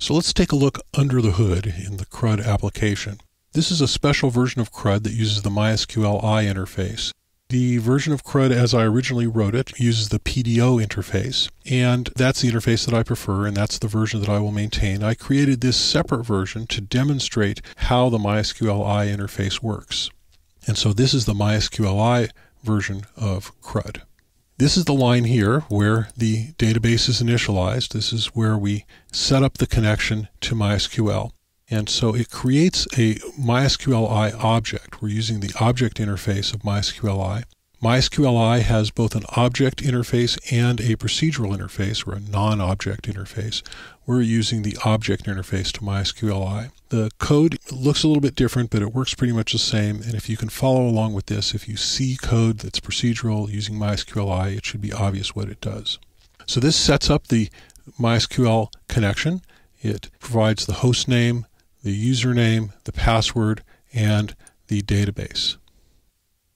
So let's take a look under the hood in the CRUD application. This is a special version of CRUD that uses the mysqli interface. The version of CRUD as I originally wrote it uses the PDO interface, and that's the interface that I prefer, and that's the version that I will maintain. I created this separate version to demonstrate how the mysqli interface works. And so this is the mysqli version of CRUD. This is the line here where the database is initialized. This is where we set up the connection to MySQL. And so it creates a mysqli object. We're using the object interface of mysqli. MySQLi has both an object interface and a procedural interface, or a non-object interface. We're using the object interface to MySQLi. The code looks a little bit different, but it works pretty much the same. And if you can follow along with this, if you see code that's procedural using MySQLi, it should be obvious what it does. So this sets up the MySQL connection. It provides the host name, the username, the password, and the database.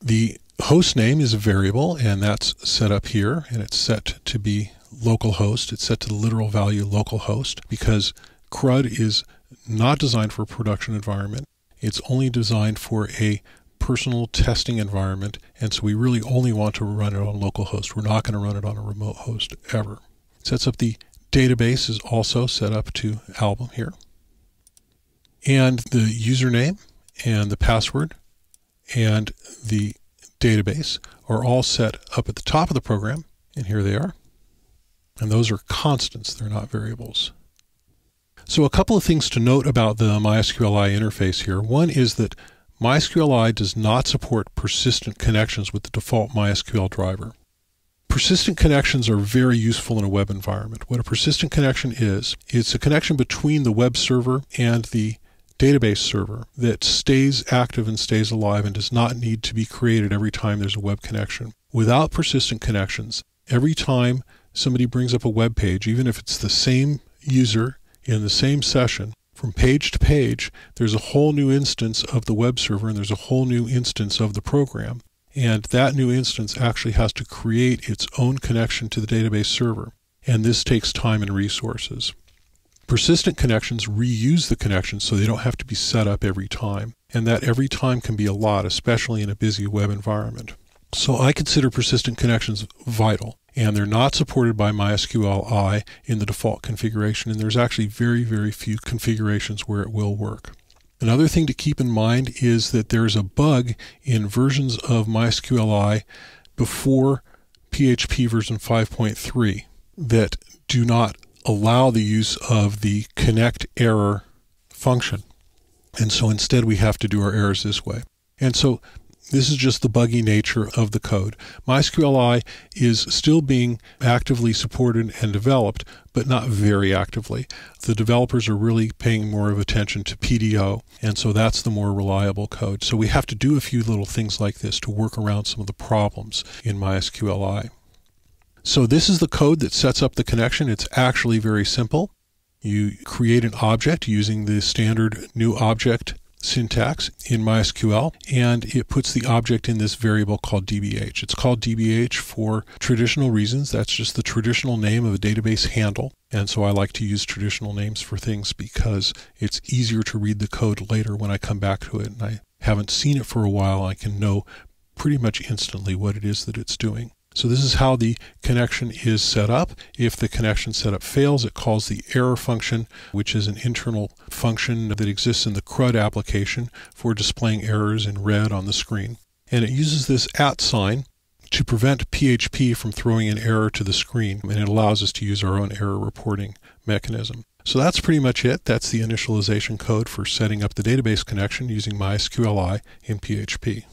The host name is a variable, and that's set up here, and it's set to be localhost. It's set to the literal value localhost because CRUD is not designed for a production environment. It's only designed for a personal testing environment, and so we really only want to run it on localhost. We're not going to run it on a remote host ever. It sets up the database is also set up to album here. And the username and the password and the database are all set up at the top of the program, and here they are. And those are constants, they're not variables. So a couple of things to note about the MySQLi interface here. One is that MySQLi does not support persistent connections with the default MySQL driver. Persistent connections are very useful in a web environment. What a persistent connection is, it's a connection between the web server and the database server that stays active and stays alive and does not need to be created every time there's a web connection. Without persistent connections, every time somebody brings up a web page, even if it's the same user in the same session, from page to page, there's a whole new instance of the web server and there's a whole new instance of the program. And that new instance actually has to create its own connection to the database server. And this takes time and resources. Persistent connections reuse the connections so they don't have to be set up every time. And that every time can be a lot, especially in a busy web environment. So I consider persistent connections vital. And they're not supported by MySQLi in the default configuration. And there's actually very, very few configurations where it will work. Another thing to keep in mind is that there's a bug in versions of MySQLi before PHP version 5.3 that do not allow the use of the connect error function. And so instead we have to do our errors this way. And so this is just the buggy nature of the code. MySQLi is still being actively supported and developed, but not very actively. The developers are really paying more of attention to PDO, and so that's the more reliable code. So we have to do a few little things like this to work around some of the problems in MySQLi. So this is the code that sets up the connection. It's actually very simple. You create an object using the standard new object syntax in MySQL, and it puts the object in this variable called DBH. It's called DBH for traditional reasons. That's just the traditional name of a database handle. And so I like to use traditional names for things because it's easier to read the code later when I come back to it and I haven't seen it for a while. I can know pretty much instantly what it is that it's doing. So this is how the connection is set up. If the connection setup fails, it calls the error function, which is an internal function that exists in the CRUD application for displaying errors in red on the screen. And it uses this @ sign to prevent PHP from throwing an error to the screen, and it allows us to use our own error reporting mechanism. So that's pretty much it. That's the initialization code for setting up the database connection using MySQLi in PHP.